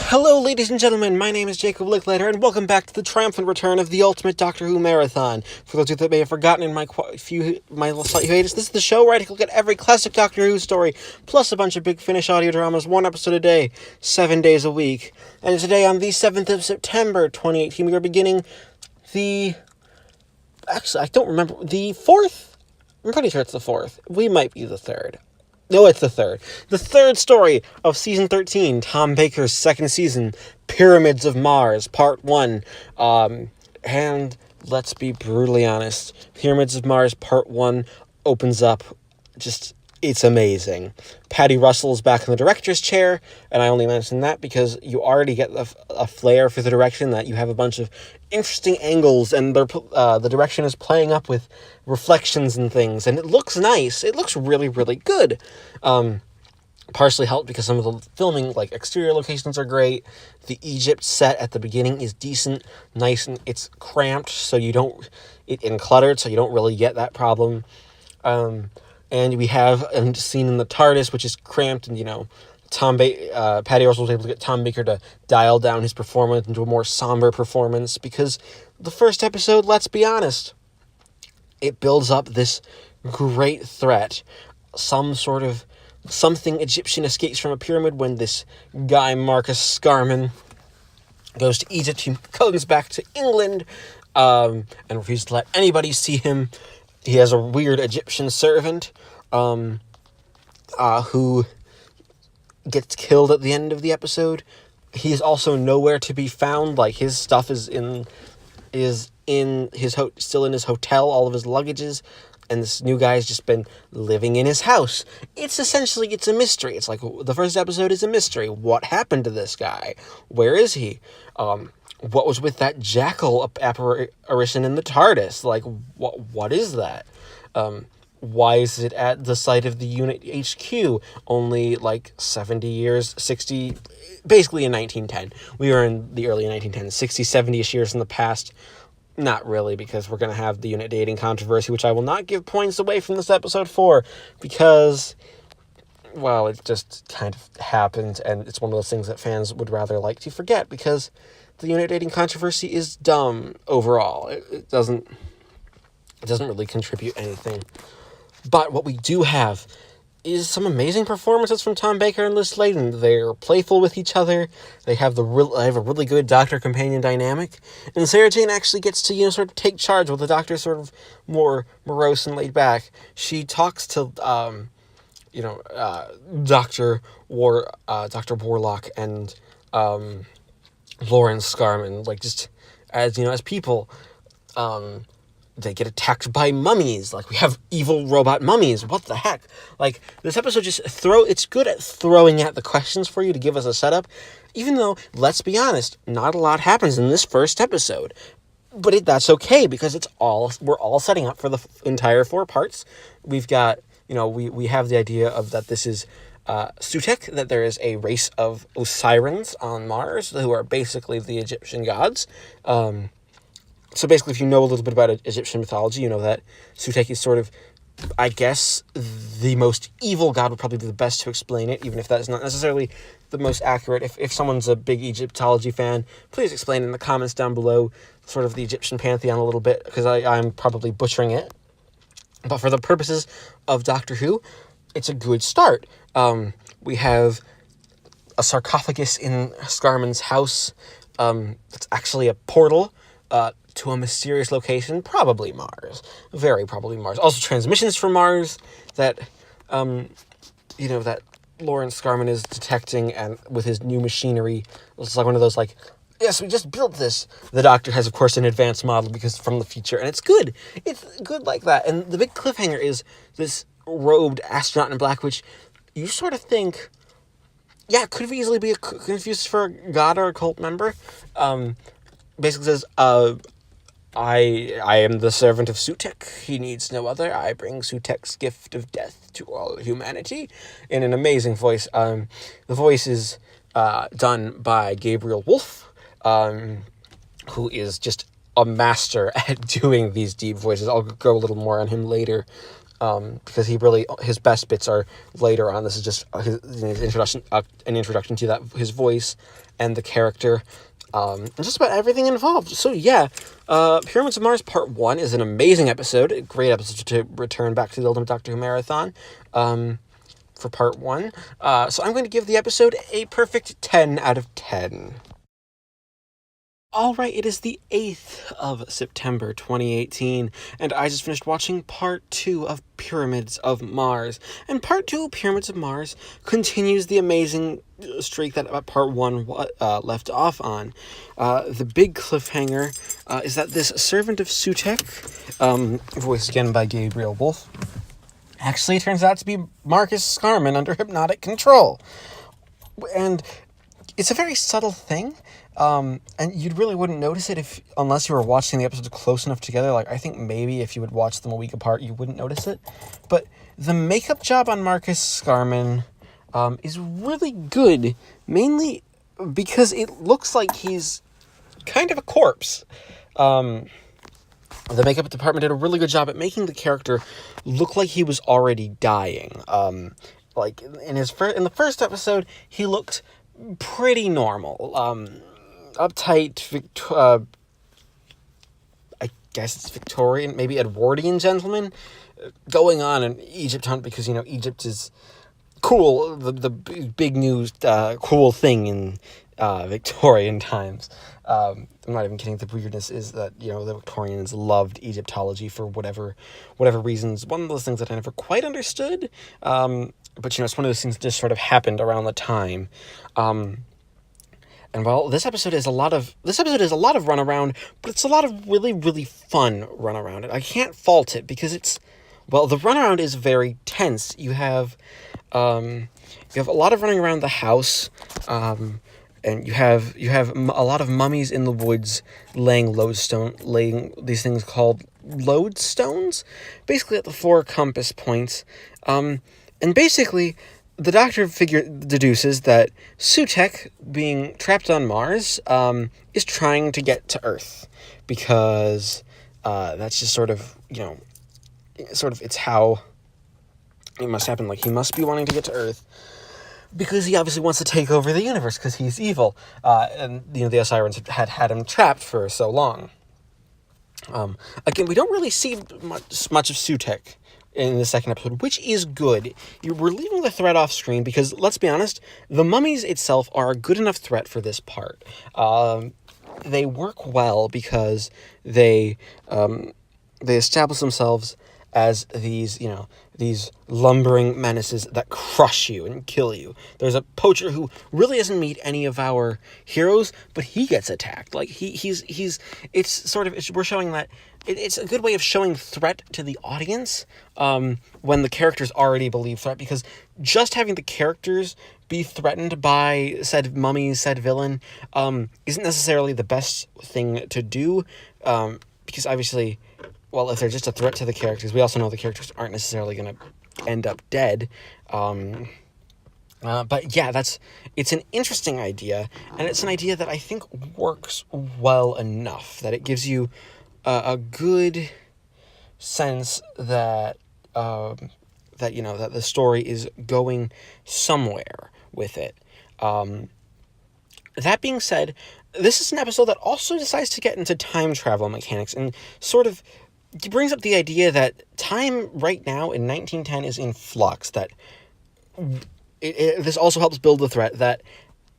Hello, ladies and gentlemen, my name is Jacob Lickletter, and welcome back to the triumphant return of the Ultimate Doctor Who Marathon. For those of you that may have forgotten in my slight hiatus, this is the show where I take a look at every classic Doctor Who story, plus a bunch of big finish audio dramas, one episode a day, 7 days a week. And today, on the 7th of September, 2018, we are beginning the... Actually, I don't remember. The 4th? I'm pretty sure it's the 4th. We might be the 3rd. No, it's the 3rd. The 3rd story of Season 13, Tom Baker's 2nd season, Pyramids of Mars, Part 1. And let's be brutally honest, Pyramids of Mars Part 1 opens up just... It's amazing. Patty Russell's back in the director's chair, and I only mention that because you already get a flair for the direction, that you have a bunch of interesting angles, and the direction is playing up with reflections and things, and it looks nice. It looks really, really good. Partially helped because some of the filming, like exterior locations, are great. The Egypt set at the beginning is decent, nice, and it's cramped, so you don't... and cluttered, so you don't really get that problem. And we have a scene in the TARDIS, which is cramped, and, Patty Russell was able to get Tom Baker to dial down his performance into a more somber performance, because the first episode, let's be honest, it builds up this great threat. Something Egyptian escapes from a pyramid when this guy, Marcus Scarman, goes to Egypt. He comes back to England, and refuses to let anybody see him. He has a weird Egyptian servant, who gets killed at the end of the episode. He's also nowhere to be found. Like, his stuff is still in his hotel, all of his luggages, and this new guy's just been living in his house. It's a mystery. It's like, the first episode is a mystery. What happened to this guy? Where is he? What was with that jackal apparition in the TARDIS? Like, what is that? Why is it at the site of the unit HQ? Only, 60... Basically in 1910. We were in the early 1910s. 60, 70-ish years in the past. Not really, because we're going to have the unit dating controversy, which I will not give points away from this episode for, because... well, it just kind of happened, and it's one of those things that fans would rather like to forget, because... the unit dating controversy is dumb overall. It doesn't really contribute anything. But what we do have is some amazing performances from Tom Baker and Liz Sladen. They're playful with each other. They have a really good doctor-companion dynamic. And Sarah Jane actually gets to, sort of take charge, while the Doctor is sort of more morose and laid back. She talks to, Dr. Warlock and, Lauren Scarman, just as people, they get attacked by mummies. We have evil robot mummies. What the heck? This episode it's good at throwing out the questions for you to give us a setup, even though, let's be honest, not a lot happens in this first episode. But that's okay, because we're all setting up for the entire 4 parts. We've got, we have the idea of that this is Sutek, that there is a race of Osirans on Mars who are basically the Egyptian gods. So basically, if you know a little bit about Egyptian mythology, you know that Sutek is sort of, I guess, the most evil god would probably be the best to explain it, even if that is not necessarily the most accurate. If someone's a big Egyptology fan, please explain in the comments down below sort of the Egyptian pantheon a little bit, because I'm probably butchering it. But for the purposes of Doctor Who, it's a good start. We have a sarcophagus in Scarman's house. It's actually a portal to a mysterious location, probably Mars. Very probably Mars. Also transmissions from Mars that, that Lawrence Scarman is detecting, and with his new machinery. It's like one of those, yes, we just built this. The Doctor has, of course, an advanced model because from the future, and it's good. It's good like that. And the big cliffhanger is this robed astronaut in black, which you sort of think, could easily be confused for a god or a cult member. Basically says, I am the servant of Sutek. He needs no other. I bring Sutek's gift of death to all humanity. In an amazing voice. The voice is done by Gabriel Wolf, who is just a master at doing these deep voices. I'll go a little more on him later. because his best bits are later on. This is just his introduction, an introduction to that, his voice and the character, and just about everything involved. So yeah, Pyramids of Mars Part 1 is an amazing episode, a great episode to return back to the Ultimate Doctor Who Marathon, for Part 1. So I'm going to give the episode a perfect 10 out of 10. Alright, it is the 8th of September 2018, and I just finished watching Part 2 of Pyramids of Mars. And Part 2 of Pyramids of Mars continues the amazing streak that Part 1 left off on. The big cliffhanger is that this servant of Sutekh, voiced again by Gabriel Wolf, actually turns out to be Marcus Scarman under hypnotic control. And it's a very subtle thing. And you really wouldn't notice it unless you were watching the episodes close enough together. Like, I think maybe if you would watch them a week apart, you wouldn't notice it. But the makeup job on Marcus Scarman is really good, mainly because it looks like he's kind of a corpse. The makeup department did a really good job at making the character look like he was already dying. Like in the first episode, he looked pretty normal. Uptight, I guess it's Victorian, maybe Edwardian gentleman going on in Egypt hunt because, Egypt is cool, the big new cool thing in Victorian times. I'm not even kidding. The weirdness is that, the Victorians loved Egyptology for whatever reasons. One of those things that I never quite understood. But, it's one of those things that just sort of happened around the time. And well, this episode is a lot of runaround, but it's a lot of really, really fun runaround. And I can't fault it because the runaround is very tense. You have a lot of running around the house, and you have a lot of mummies in the woods laying these things called lodestones, basically at the 4 compass points. And basically, the Doctor deduces that Sutekh, being trapped on Mars, is trying to get to Earth, because that's just sort of it's how it must happen. Like, he must be wanting to get to Earth, because he obviously wants to take over the universe, because he's evil, and the Osirans had him trapped for so long. Again, we don't really see much of Sutekh in the second episode, which is good. We're leaving the threat off screen because, let's be honest, the mummies itself are a good enough threat for this part. They work well because they establish themselves as these lumbering menaces that crush you and kill you. There's a poacher who really doesn't meet any of our heroes, but he gets attacked. Like, we're showing that it's a good way of showing threat to the audience, when the characters already believe threat, because just having the characters be threatened by said mummy, said villain, isn't necessarily the best thing to do, because obviously, well, if they're just a threat to the characters, we also know the characters aren't necessarily going to end up dead. But yeah, it's an interesting idea, and it's an idea that I think works well enough, that it gives you a good sense that the story is going somewhere with it. That being said, this is an episode that also decides to get into time travel mechanics, and sort of brings up the idea that time right now in 1910 is in flux, that this also helps build the threat that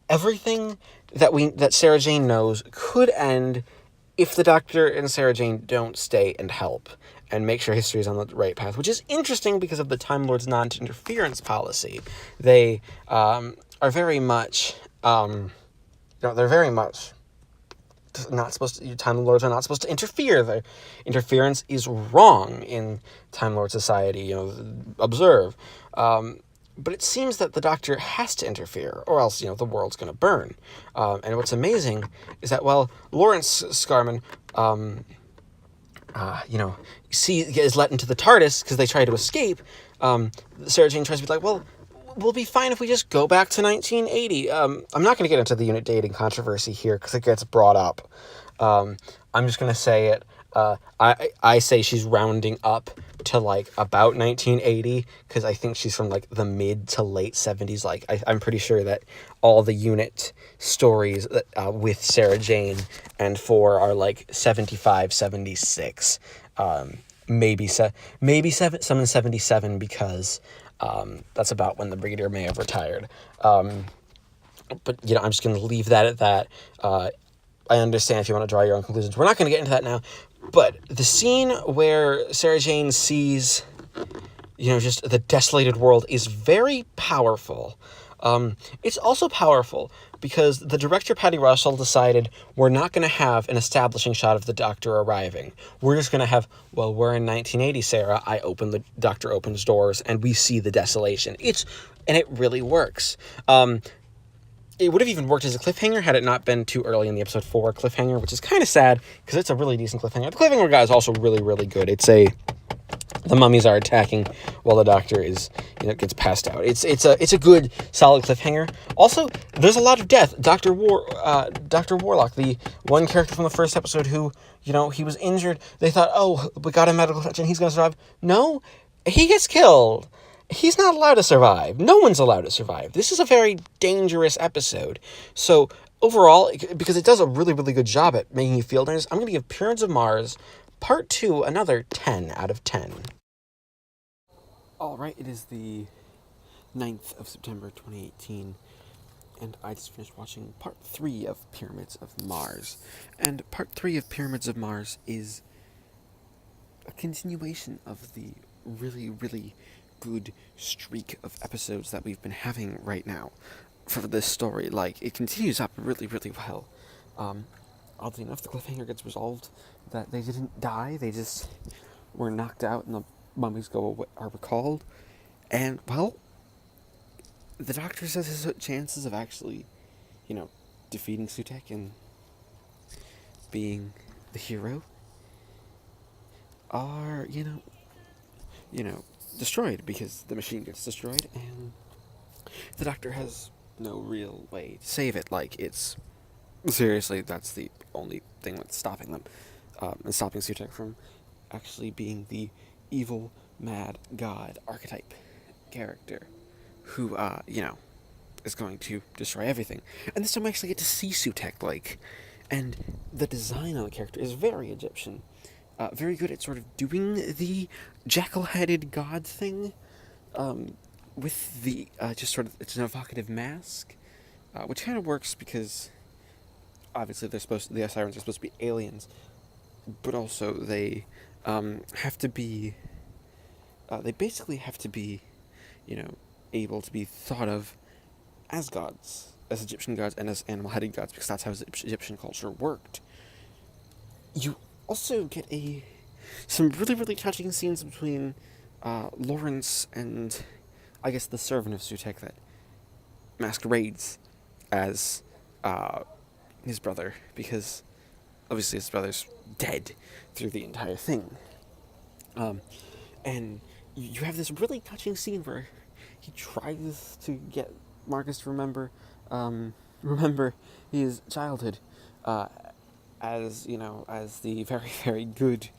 everything that Sarah Jane knows could end if the Doctor and Sarah Jane don't stay and help and make sure history is on the right path, which is interesting because of the Time Lord's non-interference policy. They are very much, they're very much not supposed to, Time Lords are not supposed to interfere. Their interference is wrong in Time Lord society, observe. But it seems that the Doctor has to interfere, or else, the world's going to burn. And what's amazing is that while Lawrence Scarman, is let into the TARDIS because they try to escape, Sarah Jane tries to be like, well, we'll be fine if we just go back to 1980. I'm not going to get into the unit dating controversy here because it gets brought up. I'm just going to say it. I say she's rounding up to like about 1980, because I think she's from like the mid to late 70s. Like I'm pretty sure that all the unit stories with Sarah Jane and 4 are like 75, 76. Maybe some in 77, because that's about when the Brigadier may have retired. But I'm just going to leave that at that. I understand if you want to draw your own conclusions. We're not going to get into that now. But the scene where Sarah Jane sees, just the desolated world is very powerful. It's also powerful because the director, Patty Russell, decided we're not going to have an establishing shot of the Doctor arriving. We're just going to have, well, we're in 1980, Sarah. The Doctor opens doors, and we see the desolation. And it really works. It would have even worked as a cliffhanger had it not been too early in the episode 4 cliffhanger, which is kind of sad because it's a really decent cliffhanger. The cliffhanger guy is also really, really good. The mummies are attacking while the Doctor is, gets passed out. It's a good, solid cliffhanger. Also, there's a lot of death. Dr. Warlock, the one character from the first episode who, he was injured. They thought, oh, we got a medical attention, he's going to survive. No, he gets killed. He's not allowed to survive. No one's allowed to survive. This is a very dangerous episode. So overall, because it does a really, really good job at making you feel dangerous, I'm going to give Pyramids of Mars Part 2 another 10 out of 10. All right, it is the 9th of September 2018, and I just finished watching Part 3 of Pyramids of Mars. And Part 3 of Pyramids of Mars is a continuation of the really, really good streak of episodes that we've been having right now for this story. Like, it continues up really, really well. Oddly enough, the cliffhanger gets resolved that they didn't die, they just were knocked out and the mummies are recalled. And, well, the Doctor says his chances of actually, defeating Sutekh and being the hero are, destroyed, because the machine gets destroyed and the Doctor has no real way to save it. Like, seriously, that's the only thing that's stopping them, and stopping Sutekh from actually being the evil, mad god archetype character who, is going to destroy everything. And this time we actually get to see Sutekh, and the design on the character is very Egyptian. Very good at sort of doing the jackal-headed god thing, with the, just sort of, it's an evocative mask, which kind of works because, obviously, the Sirens are supposed to be aliens, but also they, have to be, they basically have to be, able to be thought of as gods, as Egyptian gods and as animal-headed gods, because that's how Egyptian culture worked. You also get some really, really touching scenes between Lawrence and, I guess, the servant of Sutekh that masquerades as his brother, because obviously his brother's dead through the entire thing. And you have this really touching scene where he tries to get Marcus to remember his childhood, as the very, very good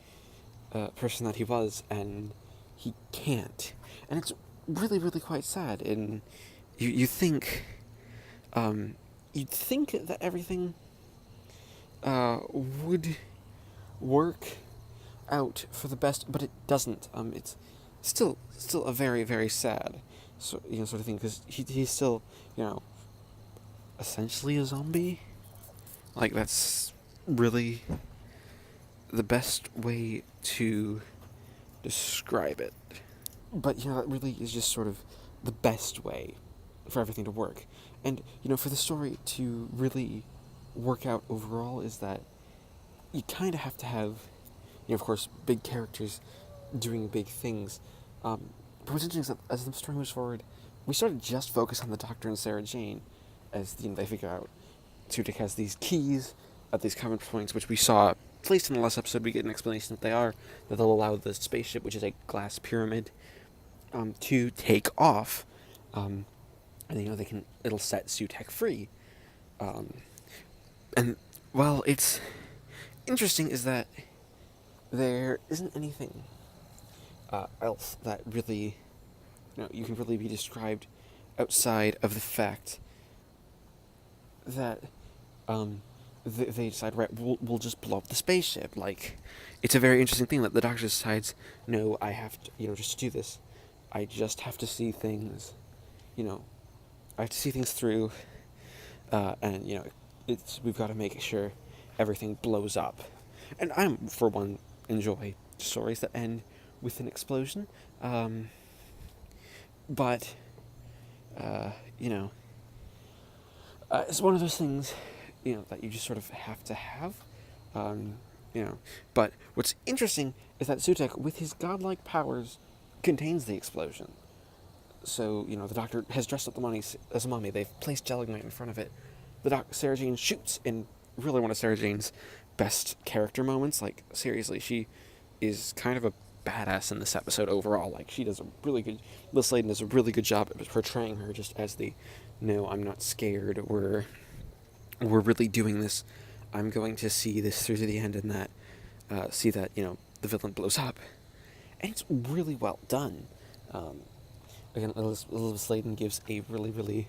person that he was, and he can't. And it's really, really quite sad. And you'd think that everything would work out for the best, but it doesn't. It's still a very, very sad sort of thing, because he's still, essentially a zombie. Like, that's really the best way to describe it. But, that really is just sort of the best way for everything to work. And, for the story to really work out overall is that you kind of have to have, of course, big characters doing big things. But what's interesting is that as the story moves forward, we sort of just focus on the Doctor and Sarah Jane as they figure out Sutekh has these keys at these common points, which we saw placed in the last episode. We get an explanation that they'll allow the spaceship, which is a glass pyramid, to take off, and it'll set Sutekh free. And while it's interesting is that there isn't anything else that really, you can really be described outside of the fact that they decide, right, we'll just blow up the spaceship. Like, it's a very interesting thing that the Doctor decides, no, I have to, just to do this, I just have to see things, I have to see things through, and, we've got to make sure everything blows up. And I'm, for one, enjoy stories that end with an explosion, but, it's one of those things, that you just sort of have to have, But what's interesting is that Sutekh, with his godlike powers, contains the explosion. So, the Doctor has dressed up the mummies as a mummy. They've placed Gelignite in front of it. Sarah Jane shoots in really one of Sarah Jane's best character moments. Like, seriously, she is kind of a badass in this episode overall. Like, she does a really good... Liz Sladen does a really good job at portraying her just as the, no, I'm not scared, we're really doing this. I'm going to see this through to the end, and that, see that, the villain blows up. And it's really well done. Again, Elizabeth Sladen gives a really, really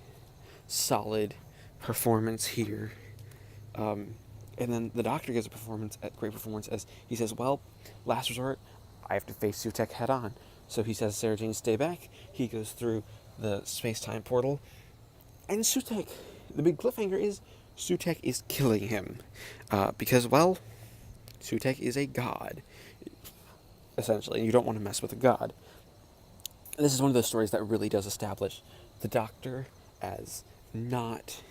solid performance here. And then the Doctor gives a great performance as he says, well, last resort, I have to face Sutekh head on. So he says, Sarah Jane, stay back. He goes through the space-time portal. And Sutekh, the big cliffhanger is, Sutekh is killing him. Because, well, Sutekh is a god, essentially, and you don't want to mess with a god. And this is one of those stories that really does establish the Doctor as not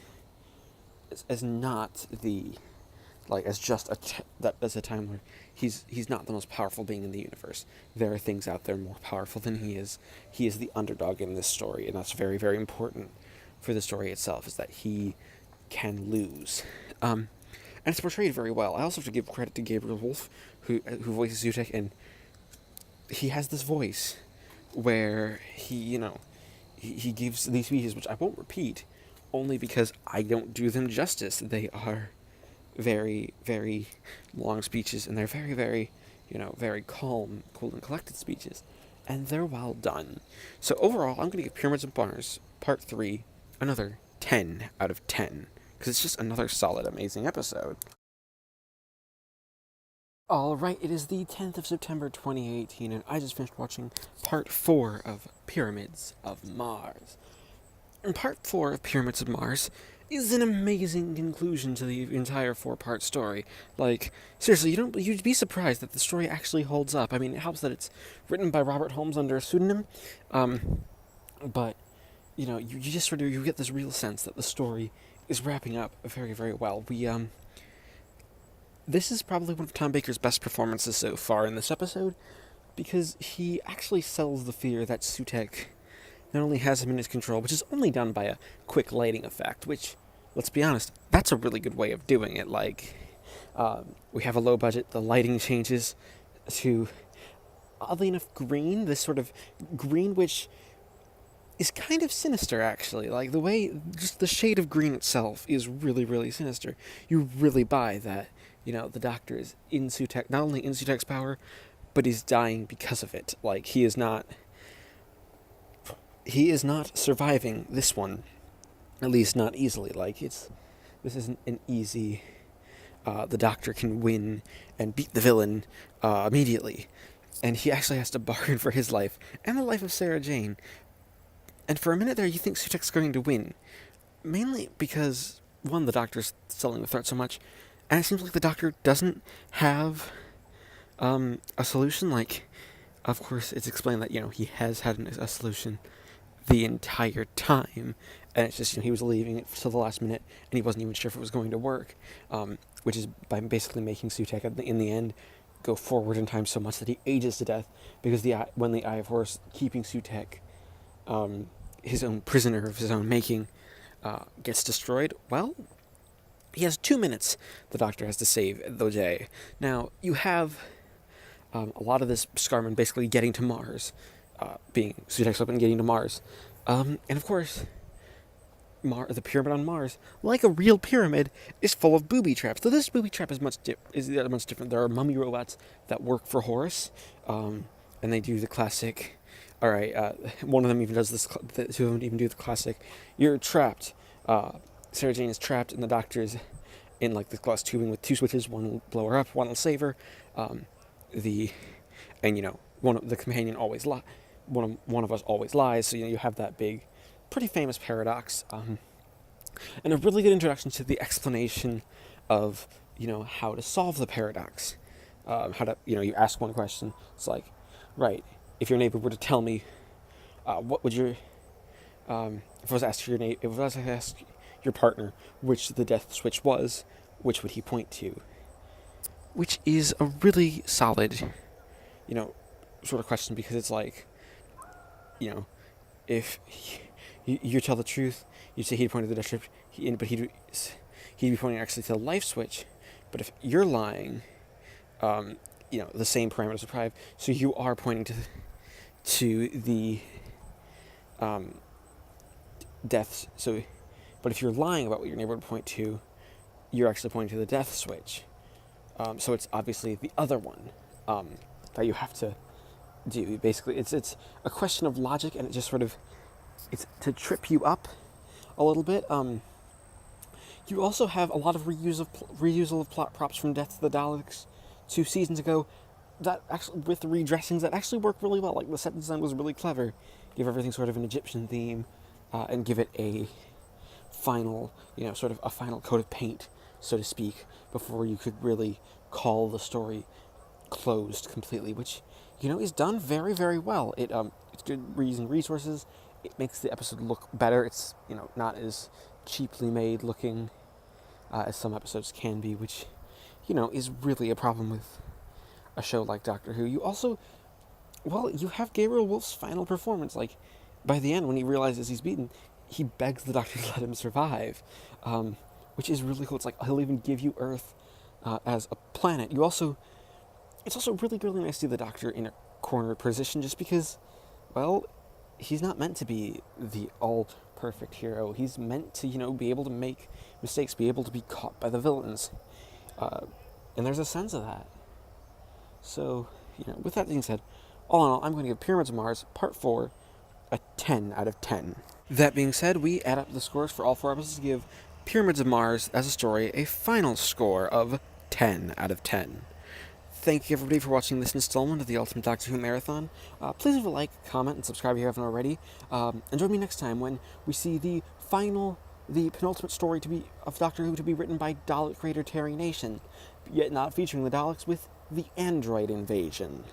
the, like, as just as a time where he's not the most powerful being in the universe. There are things out there more powerful than he is. He is the underdog in this story, and that's very, very important for the story itself, is that he can lose. And it's portrayed very well. I also have to give credit to Gabriel Wolf, who voices Sutekh, and he has this voice where he gives these speeches, which I won't repeat, only because I don't do them justice. They are very, very long speeches, and they're very, very, very calm, cool, and collected speeches, and they're well done. So overall, I'm going to give Pyramids of Mars Part 3 another 10 out of 10, because it's just another solid, amazing episode. Alright, it is the 10th of September 2018, and I just finished watching Part 4 of Pyramids of Mars. And Part 4 of Pyramids of Mars is an amazing conclusion to the entire 4-part story. Like, seriously, you'd be surprised that the story actually holds up. I mean, it helps that it's written by Robert Holmes under a pseudonym, but, you just sort of, you get this real sense that the story is wrapping up very, very well. This is probably one of Tom Baker's best performances so far in this episode, because he actually sells the fear that Sutekh not only has him in his control, which is only done by a quick lighting effect, which, let's be honest, that's a really good way of doing it. Like, we have a low budget, the lighting changes to, oddly enough, green, this sort of green which is kind of sinister, actually. Like, the way, just the shade of green itself is really, really sinister. You really buy that, the Doctor is in Sutekh, not only in Sutekh's power, but he's dying because of it. Like, he is not surviving this one, at least not easily. Like, this isn't an easy, the Doctor can win and beat the villain, immediately. And he actually has to bargain for his life, and the life of Sarah Jane. And for a minute there, you think Sutekh's going to win. Mainly because, one, the Doctor's selling the threat so much, and it seems like the Doctor doesn't have a solution. Like, of course, it's explained that, he has had a solution the entire time, and it's just, he was leaving it till the last minute, and he wasn't even sure if it was going to work, which is by basically making Sutekh, in the end, go forward in time so much that he ages to death, because when the Eye of Horus, keeping Sutekh, his own prisoner of his own making, gets destroyed, well, he has 2 minutes the Doctor has to save the day. Now, you have a lot of this Scarman basically getting to Mars, being Sutekh's weapon getting to Mars. And of course, the pyramid on Mars, like a real pyramid, is full of booby traps. So this booby trap is much different. There are mummy robots that work for Horus, and they do the classic. All right, one of them even does this. The two of them even do the classic. You're trapped. Sarah Jane is trapped, and the doctor's in like this glass tubing with two switches. One will blow her up. One will save her. One of the companion always one of us always lies. So you have that big, pretty famous paradox. And a really good introduction to the explanation of how to solve the paradox. How to you ask one question. It's like, right, if your neighbor were to tell me, what would your if I was to ask your partner which the death switch was, which would he point to? Which is a really solid, sort of question, because it's like, if you tell the truth, you'd say he'd point to the death switch, but he'd be pointing actually to the life switch. But if you're lying, the same parameters apply. So you are pointing to the deaths. So, but if you're lying about what your neighbor would point to, you're actually pointing to the death switch. So it's obviously the other one that you have to do. Basically, it's a question of logic, and it just sort of it's to trip you up a little bit. You also have a lot of reusal of plot props from Death to the Daleks 2 seasons ago. That actually, with the redressings, that actually work really well. Like, the set design was really clever. Give everything sort of an Egyptian theme, and give it a final, sort of a final coat of paint, so to speak, before you could really call the story closed completely, which, is done very, very well. It's good reusing resources. It makes the episode look better. It's, not as cheaply made looking as some episodes can be, which, is really a problem with a show like Doctor Who. You also, you have Gabriel Wolf's final performance. Like, by the end, when he realizes he's beaten, he begs the Doctor to let him survive, which is really cool. It's like, he'll even give you Earth as a planet. It's also really, really nice to see the Doctor in a corner position, just because, he's not meant to be the all-perfect hero. He's meant to, be able to make mistakes, be able to be caught by the villains. And there's a sense of that. So, with that being said, all in all, I'm going to give Pyramids of Mars Part 4 a 10 out of 10. That being said, we add up the scores for all 4 episodes to give Pyramids of Mars as a story a final score of 10 out of 10. Thank you, everybody, for watching this installment of the Ultimate Doctor Who Marathon. Please leave a like, comment, and subscribe if you haven't already. And join me next time when we see the penultimate story of Doctor Who to be written by Dalek creator Terry Nation, yet not featuring the Daleks, with the android invasion.